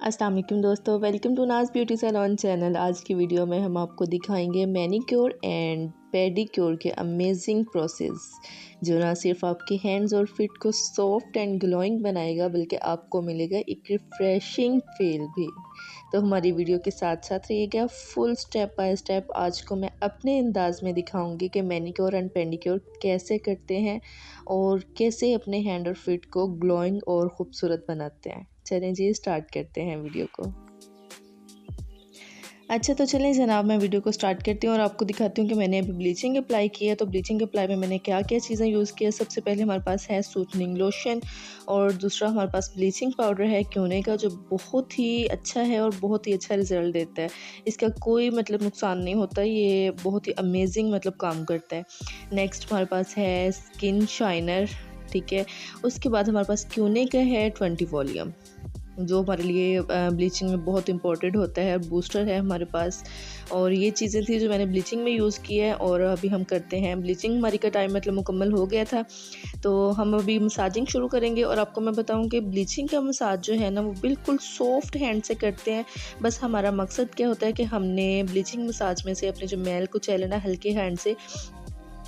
अस्सलाम वालेकुम दोस्तों, वेलकम टू नाज ब्यूटी सैलून चैनल। आज की वीडियो में हम आपको दिखाएंगे मैनीक्योर एंड पेडिक्योर के अमेजिंग प्रोसेस जो ना सिर्फ आपके हैंड्स और फीट को सॉफ्ट एंड ग्लोइंग बनाएगा बल्कि आपको मिलेगा एक रिफ्रेशिंग फील भी। तो हमारी वीडियो के साथ साथ रहिएगा, फुल स्टेप बाय स्टेप आज को मैं अपने अंदाज में दिखाऊंगी कि मैनीक्योर एंड पेडिक्योर कैसे करते हैं और कैसे अपने हैंड और फीट को ग्लोइंग और ख़ूबसूरत बनाते हैं। चलें जी, स्टार्ट करते हैं वीडियो को। अच्छा तो चलें जनाब, मैं वीडियो को स्टार्ट करती हूँ और आपको दिखाती हूँ कि मैंने अभी ब्लीचिंग अप्लाई की है। तो ब्लीचिंग अप्लाई में मैंने क्या क्या चीज़ें यूज़ की है। सबसे पहले हमारे पास है सूथनिंग लोशन और दूसरा हमारे पास ब्लीचिंग पाउडर है क्योने का, जो बहुत ही अच्छा है और बहुत ही अच्छा रिज़ल्ट देता है। इसका कोई नुकसान नहीं होता, ये बहुत ही अमेजिंग काम करता है। नेक्स्ट हमारे पास है स्किन शाइनर, ठीक है। उसके बाद हमारे पास क्योने का है 20 वॉल्यूम, जो हमारे लिए ब्लीचिंग में बहुत इंपॉर्टेंट होता है। बूस्टर है हमारे पास, और ये चीज़ें थी जो मैंने ब्लीचिंग में यूज़ की है। और अभी हम करते हैं ब्लीचिंग, हमारी का टाइम मुकम्मल हो गया था, तो हम अभी मसाजिंग शुरू करेंगे। और आपको मैं बताऊं कि ब्लीचिंग का मसाज जो है ना वो बिल्कुल सॉफ्ट हैंड से करते हैं। बस हमारा मकसद क्या होता है कि हमने ब्लीचिंग मसाज में से अपने जो मैल कुचैल है ना हल्के हैंड से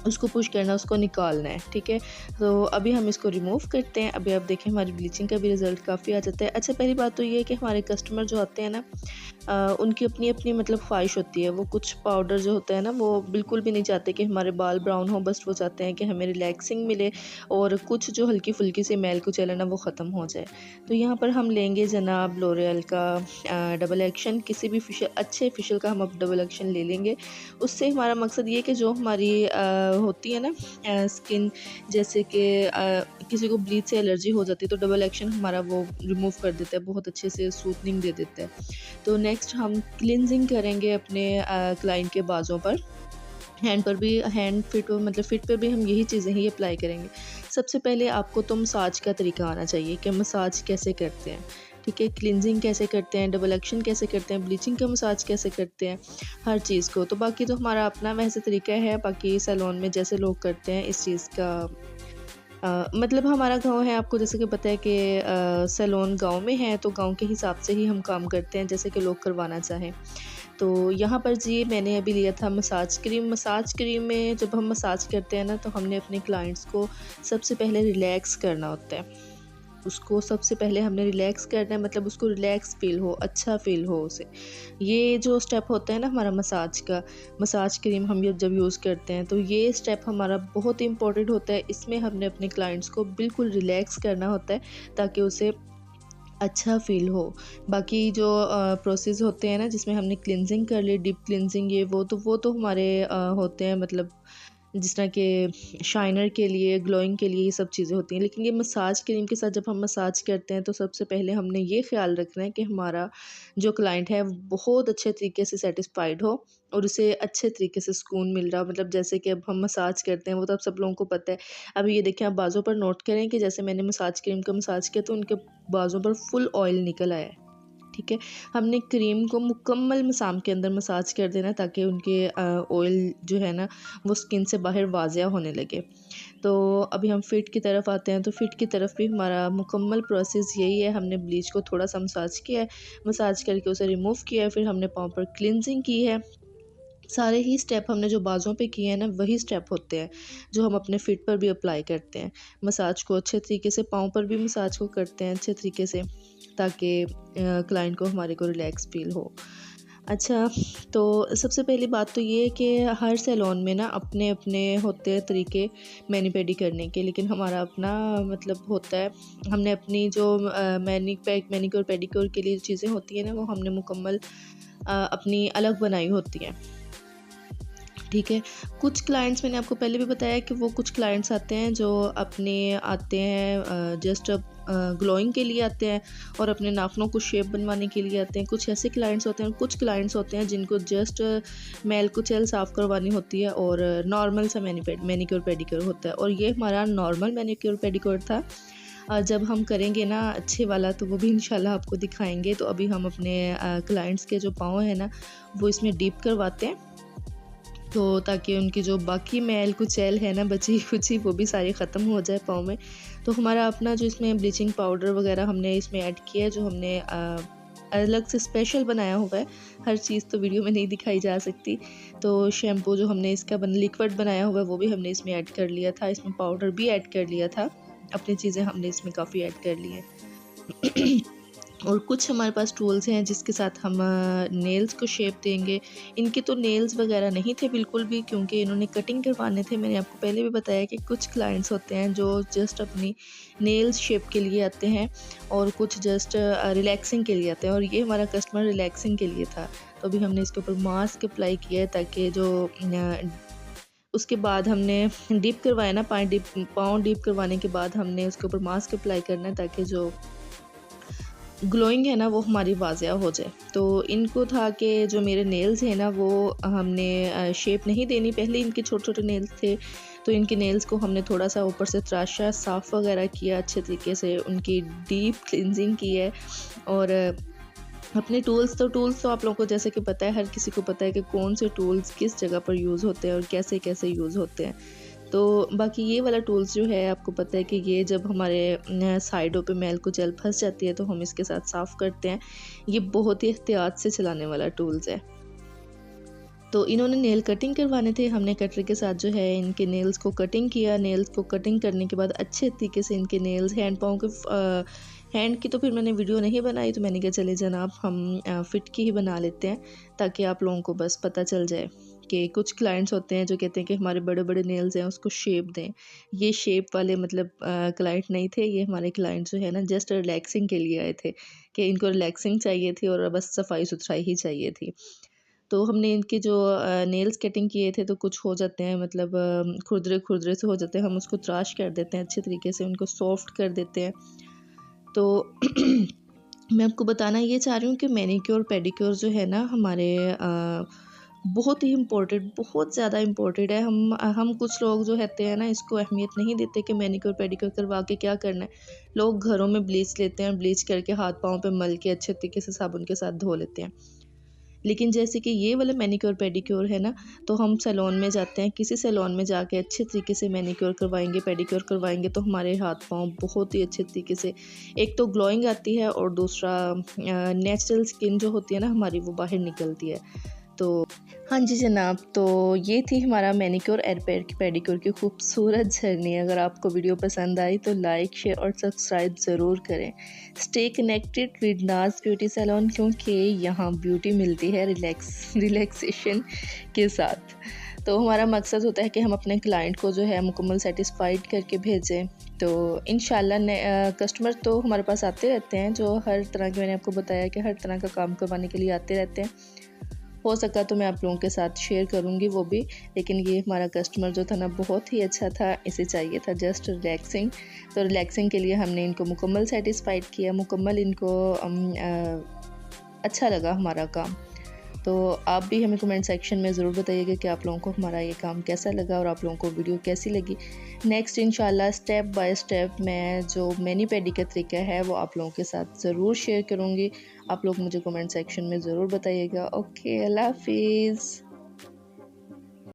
उसको पुश करना, उसको निकालना है, ठीक है। तो अभी हम इसको रिमूव करते हैं। अभी आप देखें हमारी ब्लीचिंग का भी रिज़ल्ट काफ़ी आ जाता है। अच्छा, पहली बात तो ये है कि हमारे कस्टमर जो आते हैं ना उनकी अपनी अपनी ख्वाहिश होती है। वो कुछ पाउडर जो होता है ना वो बिल्कुल भी नहीं चाहते कि हमारे बाल ब्राउन हो, बस वो चाहते हैं कि हमें रिलैक्सिंग मिले और कुछ जो हल्की फुल्की सी मैल कुचैल है ना वो ख़त्म हो जाए। तो यहाँ पर हम लेंगे जनाब लोरियल का डबल एक्शन, किसी भी अच्छे फेशियल का हम अब डबल एक्शन ले लेंगे। उससे हमारा मकसद ये कि जो हमारी होती है ना स्किन, जैसे कि किसी को ब्लीच से एलर्जी हो जाती है तो डबल एक्शन हमारा वो रिमूव कर देता है, बहुत अच्छे से सूथनिंग दे देता है। तो नेक्स्ट हम क्लिनजिंग करेंगे अपने क्लाइंट के बाजों पर, हैंड पर भी, हैंड फिट फिट पर भी हम यही चीज़ें ही अप्लाई करेंगे। सबसे पहले आपको तो मसाज का तरीका आना चाहिए कि मसाज कैसे करते हैं, ठीक है। क्लिनजिंग कैसे करते हैं, डबल एक्शन कैसे करते हैं, ब्लीचिंग का मसाज कैसे करते हैं, हर चीज़ को। तो बाकी तो हमारा अपना वैसे तरीका है, बाकी सैलून में जैसे लोग करते हैं इस चीज़ का हमारा गांव है, आपको जैसे कि पता है कि सैलून गांव में है, तो गांव के हिसाब से ही हम काम करते हैं जैसे कि लोग करवाना चाहें। तो यहाँ पर जी मैंने अभी लिया था मसाज क्रीम। मसाज क्रीम में जब हम मसाज करते हैं ना तो हमने अपने क्लाइंट्स को सबसे पहले रिलैक्स करना होता है। उसको सबसे पहले हमने रिलैक्स करना है, उसको रिलैक्स फील हो, अच्छा फील हो उसे। ये जो स्टेप होता है ना हमारा मसाज का, मसाज क्रीम हम जब यूज़ करते हैं तो ये स्टेप हमारा बहुत इंपॉर्टेंट होता है। इसमें हमने अपने क्लाइंट्स को बिल्कुल रिलैक्स करना होता है ताकि उसे अच्छा फील हो। बाकी जो प्रोसेस होते हैं ना जिसमें हमने क्लिनजिंग कर ली, डीप क्लिनजिंग, ये वो तो हमारे होते हैं, जिस तरह के शाइनर के लिए, ग्लोइंग के लिए ये सब चीज़ें होती हैं। लेकिन ये मसाज क्रीम के साथ जब हम मसाज करते हैं तो सबसे पहले हमने ये ख्याल रखना है कि हमारा जो क्लाइंट है वो बहुत अच्छे तरीके से सेटिस्फाइड हो और उसे अच्छे तरीके से सुकून मिल रहा हो। जैसे कि अब हम मसाज करते हैं वो तो अब सब लोगों को पता है। अभी ये देखें, आप बाजों पर नोट करें कि जैसे मैंने मसाज क्रीम का मसाज किया तो उनके बाजों पर फुल ऑयल निकल आया है, ठीक है। हमने क्रीम को मुकम्मल मसाम के अंदर मसाज कर देना ताकि उनके ऑयल जो है ना वो स्किन से बाहर वाज़िया होने लगे। तो अभी हम फिट की तरफ आते हैं। तो फिट की तरफ भी हमारा मुकम्मल प्रोसेस यही है। हमने ब्लीच को थोड़ा सा मसाज किया है, मसाज करके उसे रिमूव किया है, फिर हमने पाँव पर क्लिनजिंग की है। सारे ही स्टेप हमने जो बाजों पे किए हैं ना वही स्टेप होते हैं जो हम अपने फिट पर भी अप्लाई करते हैं। मसाज को अच्छे तरीके से, पाँव पर भी मसाज को करते हैं अच्छे तरीके से ताकि क्लाइंट को, हमारे को रिलैक्स फील हो। अच्छा, तो सबसे पहली बात तो ये है कि हर सैलून में ना अपने अपने होते हैं तरीके मैनी पेडी करने के, लेकिन हमारा अपना होता है। हमने अपनी जो मैनीक्योर पेडिक्योर के लिए चीज़ें होती हैं ना वो हमने मुकम्मल अपनी अलग बनाई होती हैं, ठीक है। कुछ क्लाइंट्स, मैंने आपको पहले भी बताया कि वो कुछ क्लाइंट्स आते हैं जो अपने आते हैं जस्ट ग्लोइंग के लिए आते हैं और अपने नाखूनों को शेप बनवाने के लिए आते हैं। कुछ ऐसे क्लाइंट्स होते हैं, कुछ क्लाइंट्स होते हैं जिनको जस्ट मैल कुचैल साफ़ करवानी होती है और नॉर्मल सा मैनीक्योर पेडिक्योर होता है। और ये हमारा नॉर्मल मैनीक्योर पेडिक्योर था। जब हम करेंगे ना अच्छे वाला तो वो भी इंशाल्लाह आपको दिखाएंगे। तो अभी हम अपने क्लाइंट्स के जो पाँव है ना वो इसमें डीप करवाते हैं, तो ताकि उनकी जो बाकी मैल कुचैल है ना बची कुची वो भी सारी ख़त्म हो जाए पाँव में। तो हमारा अपना जो इसमें ब्लीचिंग पाउडर वगैरह हमने इसमें ऐड किया है, जो हमने अलग से स्पेशल बनाया हुआ है, हर चीज़ तो वीडियो में नहीं दिखाई जा सकती। तो शैम्पू जो हमने इसका लिक्विड बनाया हुआ है वो भी हमने इसमें ऐड कर लिया था, इसमें पाउडर भी ऐड कर लिया था, अपनी चीज़ें हमने इसमें काफ़ी ऐड कर ली हैं। और कुछ हमारे पास टूल्स हैं जिसके साथ हम नेल्स को शेप देंगे। इनके तो नेल्स वगैरह नहीं थे बिल्कुल भी, क्योंकि इन्होंने कटिंग करवाने थे। मैंने आपको पहले भी बताया कि कुछ क्लाइंट्स होते हैं जो जस्ट अपनी नेल्स शेप के लिए आते हैं और कुछ जस्ट रिलैक्सिंग के लिए आते हैं, और ये हमारा कस्टमर रिलैक्सिंग के लिए था। तो अभी हमने इसके ऊपर मास्क अप्लाई किया है ताकि जो उसके बाद हमने डिप करवाया ना, पाँव डिप करवाने के बाद हमने उसके ऊपर मास्क अप्लाई करना है ताकि जो ग्लोइंग है ना वो हमारी वाज़िया हो जाए। तो इनको था कि जो मेरे नेल्स हैं ना वो हमने शेप नहीं देनी, पहले इनके छोटे छोटे नेल्स थे तो इनके नेल्स को हमने थोड़ा सा ऊपर से तराशा, साफ़ वगैरह किया, अच्छे तरीके से उनकी डीप क्लिनजिंग की है। और अपने टूल्स तो आप लोगों को जैसे कि पता है, हर किसी को पता है कि कौन से टूल्स किस जगह पर यूज़ होते हैं और कैसे कैसे यूज़ होते हैं। तो बाकी ये वाला टूल्स जो है आपको पता है कि ये जब हमारे साइडों पे मैल को जेल फंस जाती है तो हम इसके साथ साफ़ करते हैं। ये बहुत ही एहतियात से चलाने वाला टूल्स है। तो इन्होंने नेल कटिंग करवाने थे, हमने कटर के साथ जो है इनके नेल्स को कटिंग किया। नेल्स को कटिंग करने के बाद अच्छे तरीके से इनके नेल्स, हैंड पाँव के हैंड की तो फिर मैंने वीडियो नहीं बनाई, तो मैंने कहा चले जनाब हम फ़िट की ही बना लेते हैं ताकि आप लोगों को बस पता चल जाए कि कुछ क्लाइंट्स होते हैं जो कहते हैं कि हमारे बड़े बड़े नेल्स हैं उसको शेप दें। ये शेप वाले मतलब क्लाइंट नहीं थे, ये हमारे क्लाइंट जो है ना जस्ट रिलैक्सिंग के लिए आए थे कि इनको रिलैक्सिंग चाहिए थी और बस सफाई सुथराई ही चाहिए थी। तो हमने इनके जो नेल्स कटिंग किए थे तो कुछ हो जाते हैं मतलब खुरदरे खुरदरे से हो जाते हैं, हम उसको त्राश कर देते हैं अच्छे तरीके से, उनको सॉफ्ट कर देते हैं। तो मैं आपको बताना ये चाह रही हूँ कि मैनीक्योर पेडिक्योर जो है ना हमारे बहुत ही इम्पोर्टेंट, बहुत ज़्यादा इम्पोर्टेंट है। हम कुछ लोग जो रहते हैं ना इसको अहमियत नहीं देते कि मैनीक्योर पेडिक्योर करवा के क्या करना है। लोग घरों में ब्लीच लेते हैं, ब्लीच करके हाथ पाँव पे मल के अच्छे तरीके से साबुन के साथ धो लेते हैं। लेकिन जैसे कि ये वाला मैनीक्योर पेडिक्योर है ना, तो हम सैलून में जाते हैं, किसी सैलून में जाके अच्छे तरीके से मैनीक्योर करवाएंगे, पेडिक्योर करवाएंगे तो हमारे हाथ पाँव बहुत ही अच्छे तरीके से, एक तो ग्लोइंग आती है और दूसरा नेचुरल स्किन जो होती है ना हमारी वो बाहर निकलती है। तो हाँ जी जनाब, तो ये थी हमारा मैनीक्योर और पेडिक्योर की खूबसूरत जर्नी। अगर आपको वीडियो पसंद आई तो लाइक, शेयर और सब्सक्राइब ज़रूर करें। स्टे कनेक्टेड विद नाज ब्यूटी सैलून, क्योंकि यहाँ ब्यूटी मिलती है रिलैक्सेशन के साथ। तो हमारा मकसद होता है कि हम अपने क्लाइंट को जो है मुकम्मल सेटिस्फाइड करके भेजें। तो इंशाल्लाह कस्टमर तो हमारे पास आते रहते हैं, जो हर तरह के, मैंने आपको बताया कि हर तरह का काम करवाने के लिए आते रहते हैं। हो सका तो मैं आप लोगों के साथ शेयर करूंगी वो भी, लेकिन ये हमारा कस्टमर जो था ना बहुत ही अच्छा था, इसे चाहिए था जस्ट रिलैक्सिंग। तो रिलैक्सिंग के लिए हमने इनको मुकम्मल सेटिस्फाइड किया, मुकम्मल इनको अच्छा लगा हमारा काम। तो आप भी हमें कमेंट सेक्शन में ज़रूर बताइएगा कि आप लोगों को हमारा ये काम कैसा लगा और आप लोगों को वीडियो कैसी लगी। नेक्स्ट इंशाल्लाह स्टेप बाय स्टेप मैं जो मैनी पेडी का तरीका है वो आप लोगों के साथ ज़रूर शेयर करूँगी। आप लोग मुझे कमेंट सेक्शन में ज़रूर बताइएगा। ओके, अल्लाह हाफिज़।